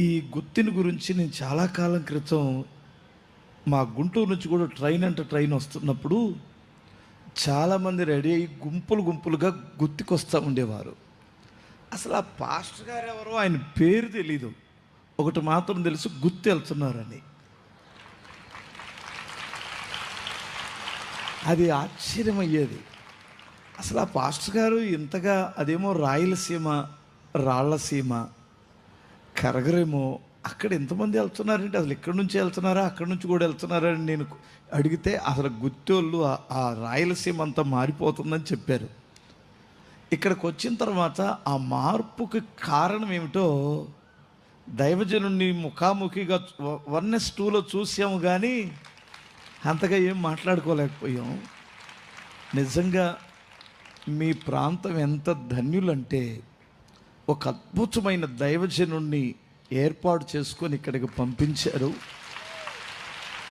ఈ గుత్తిని గురించి నేను చాలా కాలం క్రితం మా గుంటూరు నుంచి కూడా ట్రైన్ అంటే ట్రైన్ వస్తున్నప్పుడు చాలామంది రెడీ అయ్యి గుంపులు గుంపులుగా గుత్తికి వస్తూ ఉండేవారు. అసలు ఆ పాస్టర్ గారు ఎవరో ఆయన పేరు తెలీదు, ఒకటి మాత్రం తెలుసు, గుత్తి వెళ్తున్నారని. అది ఆశ్చర్యమయ్యేది. అసలు ఆ పాస్టర్ గారు ఇంతగా, అదేమో రాయలసీమ, రాళ్లసీమ, కరగరేమో, అక్కడ ఎంతమంది వెళ్తున్నారంటే అసలు ఇక్కడి నుంచి వెళ్తున్నారా అక్కడి నుంచి కూడా వెళ్తున్నారా అని నేను అడిగితే అసలు గుత్తోళ్ళు ఆ రాయలసీమ అంతా మారిపోతుందని చెప్పారు. ఇక్కడికి వచ్చిన తర్వాత ఆ మార్పుకి కారణం ఏమిటో దైవజనుడిని ముఖాముఖిగా 1S2లో చూసాము, కానీ అంతగా ఏం మాట్లాడుకోలేకపోయాం. నిజంగా మీ ప్రాంతం ఎంత ధన్యులంటే ఒక అద్భుతమైన దైవజనుణ్ణి ఏర్పాటు చేసుకొని ఇక్కడికి పంపించారు.